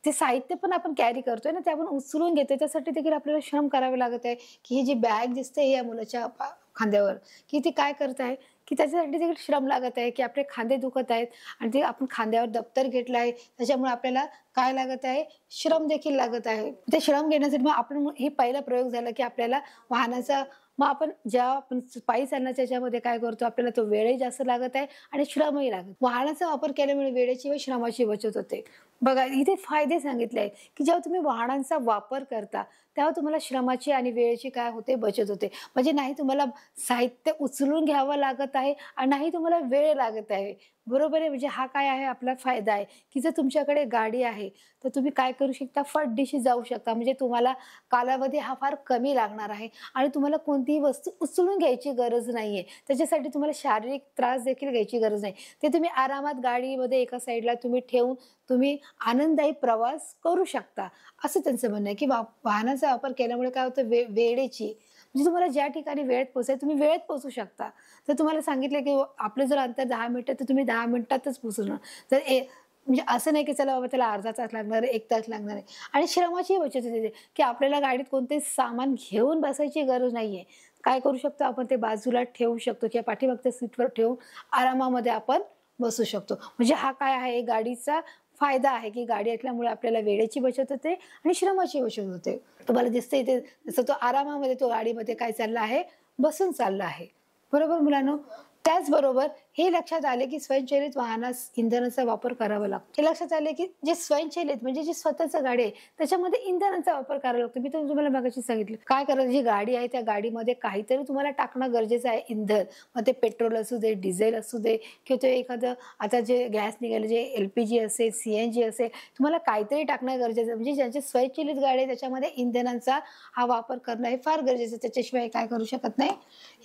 Speaker 1: ते साहित्य पण आपण कॅरी करतोय ना, ते आपण उचलून घेतोय त्यासाठी देखील आपल्याला श्रम करावे लागत आहे, की ही जी बॅग दिसते या मुलाच्या खांद्यावर, की ती काय करत आहे, की त्याच्यासाठी देखील श्रम लागत आहे, की आपले खांदे दुखत आहेत आणि ते आपण खांद्यावर दप्तर घेतलं आहे. त्याच्यामुळे आपल्याला काय लागत आहे, श्रम देखील लागत आहे. ते श्रम घेण्यासाठी मग आपण हे पहिला प्रयोग झाला, की आपल्याला वाहनाचा मग आपण जेव्हा आपण पायी चालण्याच्या ह्याच्यामध्ये काय करतो, आपल्याला तो वेळही जास्त लागत आहे आणि श्रमही लागत. वाहनाचा वापर केल्यामुळे वेळेची व श्रमाची बचत होते. बघा इथे फायदे सांगितले आहेत, की जेव्हा तुम्ही वाहनांचा वापर करता, तेव्हा तुम्हाला श्रमाची आणि वेळेची काय होते बचत होते. म्हणजे नाही तुम्हाला साहित्य उचलून घ्यावं लागत आहे आणि नाही तुम्हाला वेळ लागत आहे. बरोबर आहे. म्हणजे हा काय आहे आपला फायदा आहे, की जर तुमच्याकडे गाडी आहे, तर तुम्ही काय करू शकता फटदिशी जाऊ शकता. म्हणजे तुम्हाला कालावधी हा फार कमी लागणार आहे आणि तुम्हाला कोणतीही वस्तू उचलून घ्यायची गरज नाहीये. त्याच्यासाठी तुम्हाला शारीरिक त्रास देखील घ्यायची गरज नाही. ते तुम्ही आरामात गाडीमध्ये एका साईडला तुम्ही ठेवून तुम्ही आनंददायी प्रवास करू शकता. असं त्यांचं म्हणणं आहे, की वाहनाचा वापर केल्यामुळे काय होतं वेळेची म्हणजे तुम्हाला ज्या ठिकाणी वेळेत पोहोचायचं तुम्ही वेळेत पोहोचू शकता. जर तुम्हाला सांगितलं, की आपलं जर अंतर 10 मिनिटं तर तुम्ही 10 मिनिटातच पोहोचणार. जर म्हणजे असं नाही, की चला बाबा त्याला अर्धा तास लागणार आहे, 1 तास लागणार आहे आणि श्रमाची बचत होते, की आपल्याला गाडीत कोणतेही सामान घेऊन बसायची गरज नाहीये. काय करू शकतो आपण ते बाजूला ठेवू शकतो किंवा पाठीमागच्या सीटवर ठेवून आरामामध्ये आपण बसू शकतो. म्हणजे हा काय आहे गाडीचा फायदा आहे, की गाडी असल्यामुळे आपल्याला वेळेची बचत होते आणि श्रमाची बचत होते. तुम्हाला दिसतंय इथे जसं तो आरामामध्ये तो गाडीमध्ये काय चालला आहे, बसून चालला आहे. बरोबर मुलांनो? त्याचबरोबर हे लक्षात आले, की स्वयंचलित वाहनास इंधनाचा वापर करावा लागतो. हे लक्षात आले, की जे स्वयंचलित म्हणजे जी स्वतःची गाडी आहे, त्याच्यामध्ये इंधनाचा वापर करावा लागतो. मी तर तुम्हाला मगाशी सांगितलं. काय करायचं जी गाडी आहे त्या गाडीमध्ये काहीतरी तुम्हाला टाकणं गरजेचं आहे इंधन. मग ते पेट्रोल असू दे, डिझेल असू दे किंवा ते एखादं आता जे गॅस निघाले जे एल-पी-जी असेल, सी-एन-जी असेल, तुम्हाला काहीतरी टाकणं गरजेचं आहे. म्हणजे ज्यांची स्वयंचलित गाडी आहे त्याच्यामध्ये इंधनाचा हा वापर करणं हे फार गरजेचं आहे. त्याच्याशिवाय काय करू शकत नाही,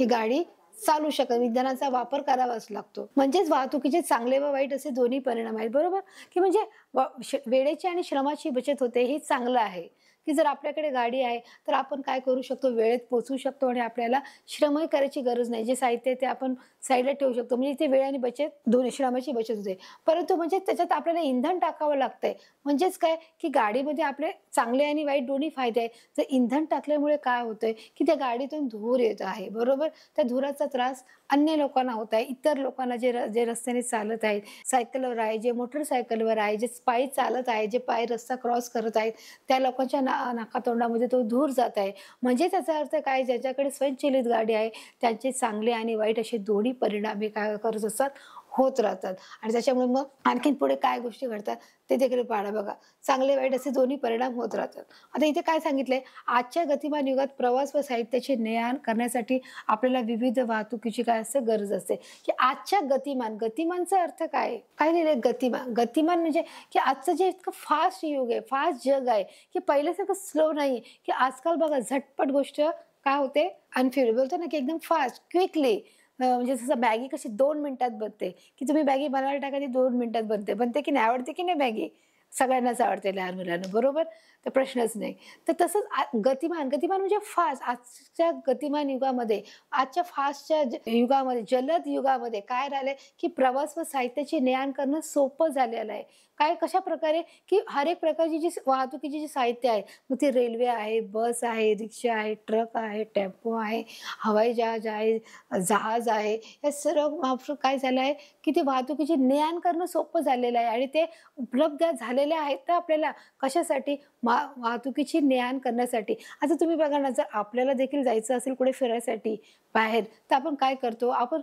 Speaker 1: ही गाडी चालू शकत इंधनाचा वापर करावाच लागतो. म्हणजेच वाहतुकीचे चांगले व वाईट असे दोन्ही परिणाम आहेत. बरोबर? की म्हणजे वेळेची आणि श्रमाची बचत होते हे चांगलं आहे. की जर आपल्याकडे गाडी आहे तर आपण काय करू शकतो वेळेत पोहोचू शकतो आणि आपल्याला श्रमही करायची गरज नाही. जे साहित्य आहे ते आपण साईडला ठेवू शकतो. म्हणजे इथे वेळ आणि बचत दोन्ही श्रमाची बचत होते. परंतु म्हणजे त्याच्यात आपल्याला इंधन टाकावं लागतंय. म्हणजेच काय की गाडीमध्ये आपले चांगले आणि वाईट दोन्ही फायदे आहेत. जर इंधन टाकल्यामुळे काय होतंय की त्या गाडीतून धूर येत आहे. बरोबर? त्या धुराचा त्रास अन्य लोकांना होत आहे. इतर लोकांना जे रस्त्याने चालत आहेत, सायकलवर आहे, जे मोटरसायकलवर आहे, जे पायी चालत आहे, जे पायी रस्ता क्रॉस करत आहेत, त्या लोकांच्या नाकातोंडामध्ये तो धूर जात आहे. म्हणजे त्याचा अर्थ काय ज्याच्याकडे स्वयंचलित गाडी आहे त्यांचे चांगले आणि वाईट असे दोन्ही परिणाम हे काय करत असतात होत राहतात आणि त्याच्यामुळे मग आणखीन पुढे काय गोष्टी घडतात ते देखील पाहा बघा. चांगले वाईट असे दोन्ही परिणाम होत राहतात. आता इथे काय सांगितलंय आजच्या गतिमान युगात प्रवास व साहित्याचे ने-आण करण्यासाठी आपल्याला विविध वाहतुकीची काय असते गरज असते. की आजच्या गतिमानचा अर्थ काय? काय लिहिलंय गतिमान. गतिमान म्हणजे की आजचं जे इतकं फास्ट युग आहे, फास्ट जग आहे की पहिल्यासारखं स्लो नाही की आजकाल बघा झटपट गोष्ट काय होते अनफ्युरेबल बोलतो ना की एकदम फास्ट क्विकली म्हणजे जसं मॅगी कशी 2 मिनिटात बनते, की तुम्ही मॅगी बनवायला टाका ती 2 मिनिटात बनते. बनते की नाही? आवडते की नाही मॅगी? सगळ्यांनाच आवडते लहान मुलांना, बरोबर? तर प्रश्नच नाही. तर तसंच गतिमान म्हणजे फास्ट. आजच्या गतिमान युगामध्ये, आजच्या फास्टच्या युगामध्ये, जलद युगामध्ये काय राहिलंय, की प्रवास व साहित्याची ने-आण करणं सोपं झालेलं आहे. काय कशाप्रकारे, की हर एक प्रकारची जी वाहतुकीची जी साहित्य आहे, मग ती रेल्वे आहे, बस आहे, रिक्षा आहे, ट्रक आहे, टेम्पो आहे, हवाई जहाज आहे, जहाज आहे. या सर्व काय झालं आहे, की ते वाहतुकीची ने-आण करणं सोपं झालेलं आहे आणि ते उपलब्ध झालेले आहेत तर आपल्याला कशासाठी वाहतुकीची ने-आण करण्यासाठी. आता तुम्ही बघा ना जर आपल्याला देखील जायचं असेल कुठे फिरायसाठी बाहेर तर आपण काय करतो आपण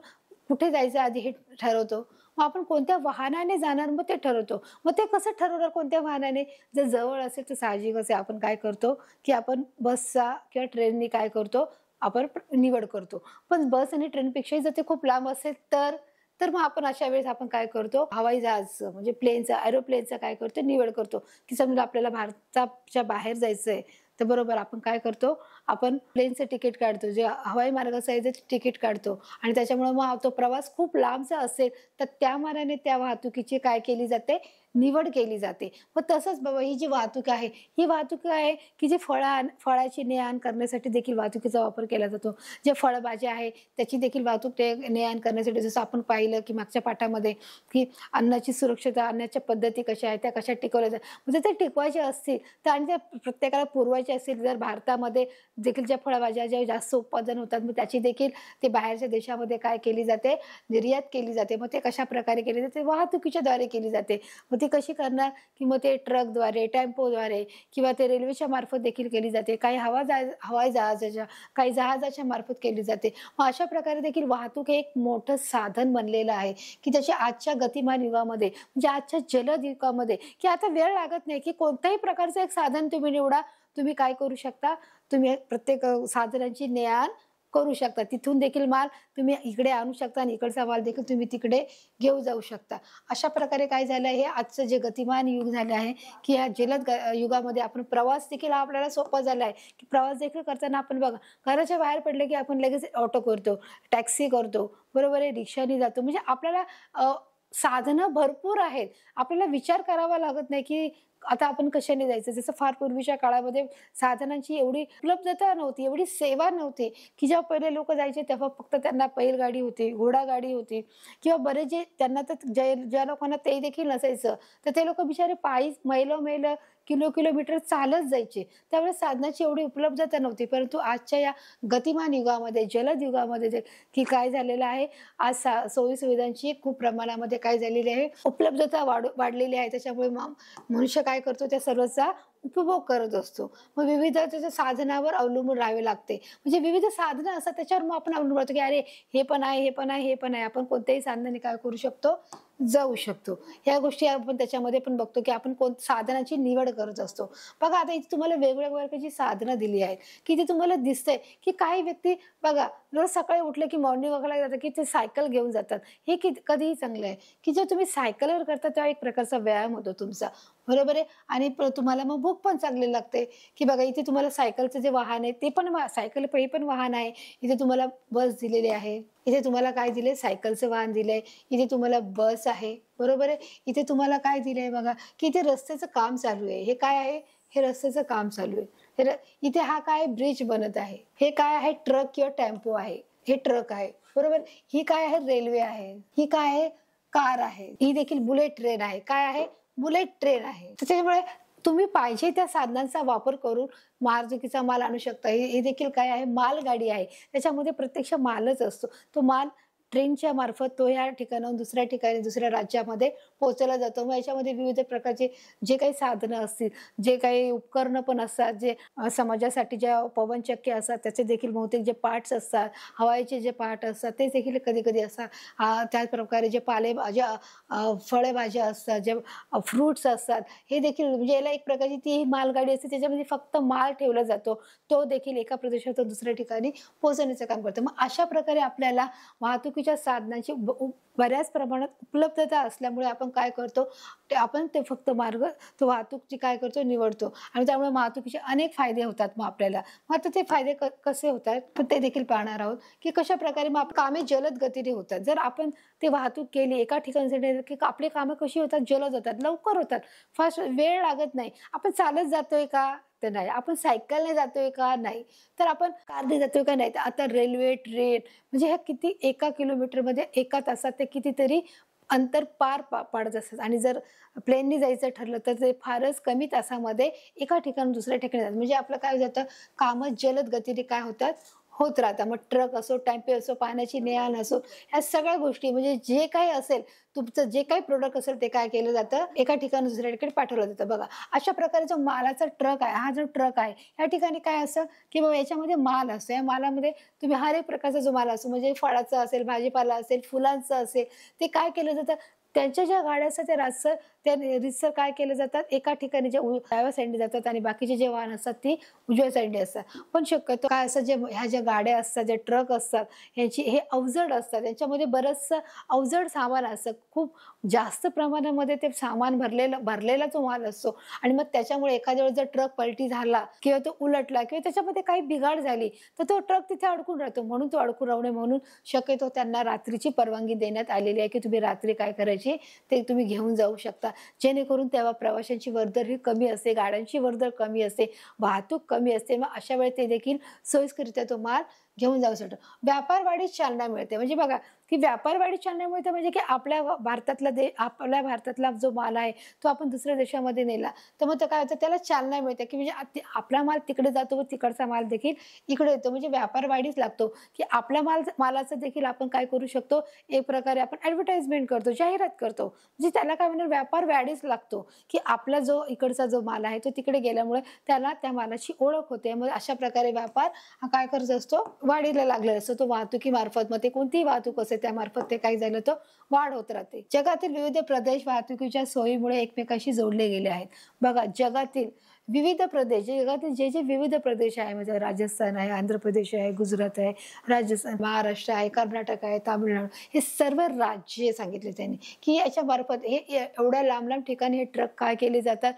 Speaker 1: कुठे जायचं आधी हे ठरवतो. मग आपण कोणत्या वाहनाने जाणार मग ते ठरवतो. मग ते कसं ठरवणार कोणत्या वाहनाने? जर जवळ असेल तर साहजिकच आहे आपण काय करतो की आपण बसचा किंवा ट्रेननी काय करतो आपण निवड करतो. पण बस आणि ट्रेनपेक्षाही जर ते खूप लांब असेल तर मग आपण अशा वेळेस आपण काय करतो हवाई जहाज म्हणजे प्लेनचा एरोप्लेनचा काय करतो निवड करतो. की समजा आपल्याला भारताच्या बाहेर जायचंय तर बरोबर आपण काय करतो आपण प्लेनचं तिकीट काढतो जे हवाई मार्गाचं आहे ते तिकीट काढतो आणि त्याच्यामुळे मग तो प्रवास खूप लांबचा असेल तर त्या मानाने त्या वाहतुकीची काय केली जाते निवड केली जाते. मग तसंच बाबा ही जी वाहतूक आहे, ही वाहतूक आहे की जी फळाची ने-आण करण्यासाठी देखील वाहतुकीचा वापर केला जातो. जे फळभाज्या आहे त्याची देखील वाहतूक ते ने-आण करण्यासाठी जसं आपण पाहिलं की मागच्या पाठामध्ये की अन्नाची सुरक्षता, अन्नाच्या पद्धती कशा आहेत, त्या कशा टिकवल्या जातात. म्हणजे ते टिकवायचे असतील तर आणि त्या प्रत्येकाला पुरवायचे असतील, जर भारतामध्ये देखील ज्या फळभाज्या ज्या जास्त उत्पादन होतात, मग त्याची देखील ते बाहेरच्या देशामध्ये काय केली जाते, निर्यात केली जाते. मग ते कशाप्रकारे केली जाते? वाहतुकीच्या द्वारे केली जाते. मग ती कशी करणार? की मग ते ट्रकद्वारे, टेम्पोद्वारे किंवा ते रेल्वेच्या मार्फत देखील केली जाते. काही हवाई जहाजाच्या, काही जहाजाच्या मार्फत केली जाते. मग अशा प्रकारे देखील वाहतूक हे एक मोठं साधन बनलेलं आहे, की त्याची आजच्या गतिमान युगामध्ये म्हणजे आजच्या जलद युगामध्ये की आता वेळ लागत नाही, की कोणत्याही प्रकारचं एक साधन तुम्ही निवडा. तुम्ही काय करू शकता? तुम्ही प्रत्येक साधनांची ने-आण करू शकता. तिथून देखील माल तुम्ही इकडे आणू शकता आणि इकडचा माल देखील तुम्ही तिकडे घेऊन जाऊ शकता. अशा प्रकारे काय झालं हे आजचं जे गतिमान युग झालं आहे, की या जलद युगामध्ये आपण प्रवास देखील हा आपल्याला सोपा झाला आहे, की प्रवास देखील करताना आपण बघा, घराच्या बाहेर पडलं की आपण लगेच ऑटो करतो, टॅक्सी करतो, बरोबर आहे, रिक्षाने जातो. म्हणजे आपल्याला साधनं भरपूर आहेत. आपल्याला विचार करावा लागत नाही, की आता आपण कशाने जायचं. जसं फार पूर्वीच्या काळामध्ये साधनांची एवढी उपलब्धता नव्हती, एवढी सेवा नव्हती, की जेव्हा पहिले लोकं जायचे तेव्हा फक्त त्यांना बैलगाडी होती, घोडागाडी होती किंवा बरेच जे त्यांना तर ज्या लोकांना ते देखील नसायचं, तर ते लोकं बिचारे पायी मैल-मैल, किलोमीटर चालत जायचे. त्यावेळेस साधनाची एवढी उपलब्धता नव्हती. परंतु आजच्या या गतिमान युगामध्ये, जलद युगामध्ये जे की काय झालेलं आहे, आज सोयी-सुविधांची खूप प्रमाणामध्ये काय झालेली आहे, उपलब्धता वाढलेली आहे. त्याच्यामुळे मनुष्य काय करतो, त्या सर्वचा उपभोग करत असतो. मग विविध त्याच्या साधनावर अवलंबून राहावे लागते. म्हणजे विविध साधनं असतात त्याच्यावर मग आपण अवलंबून राहतो, की अरे हे पण आहे, हे पण आहे, हे पण आहे. आपण कोणत्याही साधनाने काय करू शकतो, जाऊ शकतो. ह्या गोष्टी आपण त्याच्यामध्ये पण बघतो, की आपण साधनाची निवड करत असतो. बघा आता इथे तुम्हाला वेगवेगळ्या प्रकारची साधनं दिली आहेत, की ते तुम्हाला दिसतंय, की काही व्यक्ती बघा रोज सकाळी उठले की मॉर्निंग वॉकला जातात, की ते सायकल घेऊन जातात. हे कधीही चांगलं आहे, की जर तुम्ही सायकलवर करता तेव्हा एक प्रकारचा व्यायाम होतो तुमचा. बरोबर आहे आणि तुम्हाला मग भूक पण चांगली लागते, की बघा इथे तुम्हाला सायकलचं जे वाहन आहे ते पण सायकल हे पण वाहन आहे. इथे तुम्हाला बस दिलेली आहे. इथे तुम्हाला काय दिलंय सायकलचं वाहन दिलंय. इथे तुम्हाला बस आहे. बरोबर आहे. इथे तुम्हाला काय दिलंय बघा, की इथे रस्त्याचं काम चालू आहे. हे काय आहे? हे रस्त्याचं काम चालू आहे. इथे हा काय ब्रिज बनत आहे. हे काय आहे? ट्रक किंवा टेम्पो आहे. हे ट्रक आहे. बरोबर. ही काय आहे? रेल्वे आहे. ही काय आहे? कार आहे. ही देखील बुलेट ट्रेन आहे. काय आहे? बुलेट ट्रेन आहे. त्याच्यामुळे तुम्ही पाहिजे त्या साधनांचा वापर करून वाहतुकीचा माल आणू शकता. हे देखील काय आहे? मालगाडी आहे. त्याच्यामध्ये प्रत्यक्ष मालच असतो. तो माल ट्रेनच्या मार्फत तो ह्या ठिकाणाहून दुसऱ्या ठिकाणी, दुसऱ्या राज्यामध्ये पोहोचवला जातो. मग याच्यामध्ये विविध प्रकारचे जे काही साधनं असतील, जे काही उपकरणं पण असतात, जे समाजासाठी ज्या पवनचक्क्या असतात, त्याचे देखील बहुतेक जे पार्ट्स असतात, हवाईचे जे पार्ट असतात, ते देखील कधी-कधी असतात. त्याचप्रकारे जे पालेभाज्या, फळभाज्या असतात, जे फ्रुट्स असतात, हे देखील म्हणजे याला एक प्रकारची ती मालगाडी असते, त्याच्यामध्ये फक्त माल ठेवला जातो. तो देखील एका प्रदेशातून दुसऱ्या ठिकाणी पोहोचवण्याचं काम करतो. मग अशा प्रकारे आपल्याला वाहतुकीच्या साधनांची बऱ्याच प्रमाणात उपलब्धता असल्यामुळे आपण काय करतो, आपण ते फक्त मार्ग तो वाहतूकची काय करतो निवडतो आणि त्यामुळे वाहतुकीचे अनेक फायदे होतात मग आपल्याला. मग आता ते फायदे कसे होतात तर ते देखील पाहणार आहोत, की कशा प्रकारे मग कामे जलद गतीने होतात. जर आपण ते वाहतूक केली एका ठिकाणी की आपली कामं कशी होतात, जलद होतात, लवकर होतात, फास्ट वेळ लागत नाही. आपण चालत जातोय का? तर नाही. आपण सायकलने जातोय का? नाही. तर आपण कारने जातोय का? नाही. तर आता रेल्वे, ट्रेन म्हणजे ह्या किती एका किलोमीटरमध्ये एका तासात ते कितीतरी अंतर पाडत असतात आणि जर प्लेननी जायचं ठरलं तर ते फारच कमी तासामध्ये एका ठिकाणाहून दुसऱ्या ठिकाणी जातात. म्हणजे आपलं काय जातं, कामं जलद गतीने काय होतात, होत राहतात. मग ट्रक असो, टेम्पो असो, पाण्याची ने-आण असो, ह्या सगळ्या गोष्टी म्हणजे जे काही असेल, तुमचं जे काही प्रोडक्ट असेल ते काय केलं जातं, एका ठिकाणी दुसऱ्या ठिकाणी पाठवलं जातं. बघा अशा प्रकारे जो मालाचा ट्रक आहे, हा जो ट्रक आहे, या ठिकाणी काय असतं, की बाबा याच्यामध्ये माल असतो. या मालामध्ये तुम्ही हर एक प्रकारचा जो माल असतो म्हणजे फळाचा असेल, भाजीपाला असेल, फुलांचं असेल, ते काय केलं जातं, त्यांच्या ज्या गाड्या असतात त्या रातचं त्या रीतसर काय केलं जातात, एका ठिकाणी जे डाव्या साईडने जातात आणि बाकीचे जे वाहन असतात ती उजव्या साईडने असतात. पण शक्यतो काय असतं, ह्या ज्या गाड्या असतात, जे ट्रक असतात, हे अवजड असतात. यांच्यामध्ये बरंचसं अवजड सामान असतं. खूप जास्त प्रमाणामध्ये ते सामान भरलेला जो माल असतो आणि मग त्याच्यामुळे एखाद्या वेळेस जर ट्रक पलटी झाला किंवा तो उलटला किंवा त्याच्यामध्ये काही बिघाड झाली तर तो ट्रक तिथे अडकून राहतो. म्हणून तो अडकून राहू नये म्हणून शक्यतो त्यांना रात्रीची परवानगी देण्यात आलेली आहे, की तुम्ही रात्री काय करायची महत्त्वाची ते तुम्ही घेऊन जाऊ शकता, जेणेकरून तेव्हा प्रवाशांची वर्दळ ही कमी असते, गाड्यांची वर्दळ कमी असते, वाहतूक कमी असते. मग अशा वेळी ते देखील सोयीस्करित्या तो माल घेऊन जाऊ शकतो. व्यापार वाढीस चालना मिळते. म्हणजे बघा की व्यापार वाढीस चालना मिळते म्हणजे की आपल्या भारतातला जो माल आहे तो आपण दुसऱ्या देशामध्ये नेला तर मग काय होतं, त्याला चालना मिळते की म्हणजे आपला माल तिकडे जातो व तिकडचा माल देखील इकडे येतो. म्हणजे व्यापार वाढीस लागतो की आपल्या मालाचं देखील आपण काय करू शकतो, एक प्रकारे आपण ॲडव्हर्टाइजमेंट करतो, जाहिरात करतो. म्हणजे त्याला काय म्हणणार, व्यापार वाढीस लागतो की आपला जो इकडचा जो माल आहे तो तिकडे गेल्यामुळे त्याला त्या मालाची ओळख होते. मग अशा प्रकारे व्यापार हा काय करत असतो, वाढीला लागलेला असतो. तो वाहतुकीमार्फत, मग ते कोणतीही वाहतूक असेल त्यामार्फत ते काय झालं तर वाढ होत राहते. जगातील विविध प्रदेश वाहतुकीच्या सोयीमुळे एकमेकांशी जोडले गेले आहेत. बघा जगातील विविध प्रदेश, जगातील जे जे विविध प्रदेश आहे, म्हणजे राजस्थान आहे, आंध्र प्रदेश आहे, गुजरात आहे, राजस्थान, महाराष्ट्र आहे, कर्नाटक आहे, तामिळनाडू, हे सर्व राज्ये सांगितले त्यांनी की याच्या मार्फत हे एवढ्या लांब लांब ठिकाणी हे ट्रक काय केले जातात,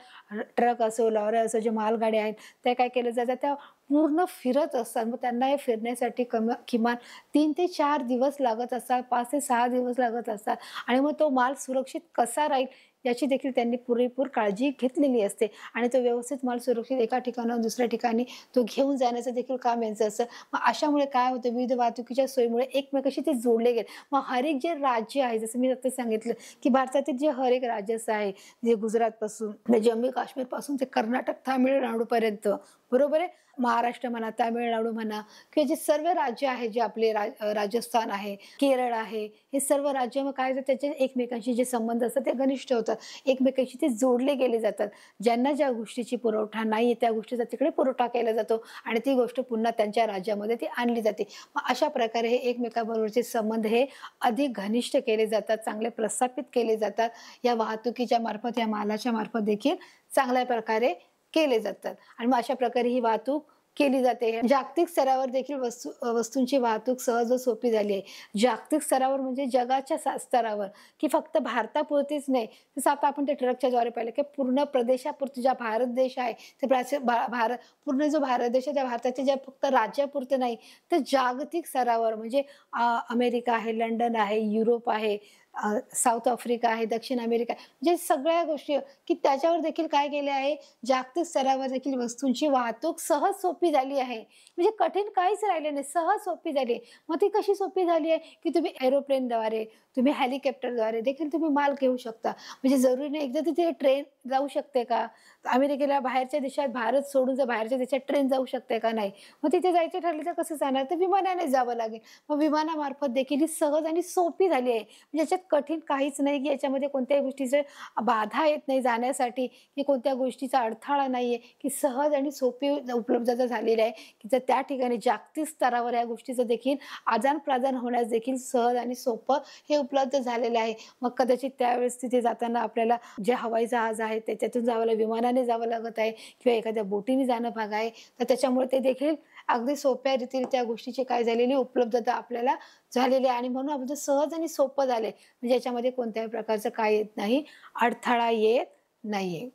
Speaker 1: ट्रक असो, लॉरी असो, जे मालगाड्या आहेत त्या काय केल्या जातात, त्या पूर्ण फिरत असतात. मग त्यांना हे फिरण्यासाठी किमान 3 ते 4 दिवस लागत असतात, 5 ते 6 दिवस लागत असतात. आणि मग तो माल सुरक्षित कसा राहील याची देखील त्यांनी पुरेपूर काळजी घेतलेली असते आणि तो व्यवस्थित माल सुरक्षित एका ठिकाणाहून दुसऱ्या ठिकाणी तो घेऊन जाण्याचं देखील काम यांचं असतं. मग अशामुळे काय होतं, विविध वाहतुकीच्या सोयीमुळे एकमेकांशी ते जोडले गेले. मग हर एक जे राज्य आहे, जसं मी आता सांगितलं की भारतातील जे हर एक राज्य आहे, जे गुजरातपासून जम्मू काश्मीरपासून ते कर्नाटक, तामिळनाडूपर्यंत, बरोबर आहे, महाराष्ट्र म्हणा, तामिळनाडू म्हणा, किंवा जे सर्व राज्य आहे, जे आपले राजस्थान आहे, केरळ आहे, हे सर्व राज्य मग काय त्याचे एकमेकांशी जे संबंध असतात ते घनिष्ठ होतात, एकमेकांशी ते जोडले गेले जातात. ज्यांना ज्या गोष्टीची पुरवठा नाही त्या गोष्टीचा तिकडे पुरवठा केला जातो आणि ती गोष्ट पुन्हा त्यांच्या राज्यामध्ये ती आणली जाते. मग अशा प्रकारे हे एकमेकांबरोबरचे संबंध हे अधिक घनिष्ठ केले जातात, चांगले प्रस्थापित केले जातात. या वाहतुकीच्या मार्फत, या मालाच्या मार्फत देखील चांगल्या प्रकारे केले जातात आणि मग अशा प्रकारे ही वाहतूक केली जाते. जागतिक स्तरावर देखील वस्तूंची वाहतूक सहज व सोपी झाली आहे. जागतिक स्तरावर म्हणजे जगाच्या स्तरावर, की फक्त भारतापुरतीच नाही. जसं आता आपण ते ट्रकच्या द्वारे पाहिलं की पूर्ण प्रदेशापुरती, ज्या भारत देश आहे ते भारत, पूर्ण जो भारत देश आहे त्या भारताच्या ज्या फक्त राज्यापुरतं नाही तर जागतिक स्तरावर म्हणजे अमेरिका आहे, लंडन आहे, युरोप आहे, साऊथ आफ्रिका आहे, दक्षिण अमेरिका आहे, म्हणजे सगळ्या गोष्टी की त्याच्यावर देखील काय केले आहे, जागतिक स्तरावर देखील वस्तूंची वाहतूक सहज सोपी झाली आहे. म्हणजे कठीण काहीच राहिले नाही, सहज सोपी झाली आहे. मग ती कशी सोपी झाली आहे की तुम्ही एरोप्लेनद्वारे, तुम्ही हेलिकॉप्टरद्वारे देखील तुम्ही माल घेऊ शकता. म्हणजे जरुरी नाही एकदा तिथे ट्रेन जाऊ शकते का, अमेरिकेला बाहेरच्या देशात, भारत सोडून जर बाहेरच्या देशात ट्रेन जाऊ शकते का, नाही. मग तिथे जायचं ठरलं तर कसं जाणार, तर विमानाने जावं लागेल. मग विमानामार्फत देखील ही सहज आणि सोपी झाली आहे. म्हणजे याच्यात कठीण काहीच नाही की याच्यामध्ये कोणत्याही गोष्टीचे बाधा येत नाही जाण्यासाठी, की कोणत्या गोष्टीचा अडथळा नाहीये, की सहज आणि सोपी उपलब्धता झालेली आहे की जर त्या ठिकाणी जागतिक स्तरावर या गोष्टीचं देखील आदान-प्रदान होण्यास देखील सहज आणि सोपं हे उपलब्ध झालेलं आहे. मग कदाचित त्यावेळेस तिथे जाताना आपल्याला जे हवाई जहाज आहे त्याच्यातून जावं, विमानाने जावं लागत आहे किंवा एखाद्या बोटीने जाणं भाग आहे, तर त्याच्यामुळे ते देखील अगदी सोप्या रीतीने त्या गोष्टीची काय झालेली उपलब्धता आपल्याला झालेली आहे आणि म्हणून आपलं सहज आणि सोपं झालंय. म्हणजे याच्यामध्ये कोणत्याही प्रकारचं काय येत नाही, अडथळा येत नाहीये.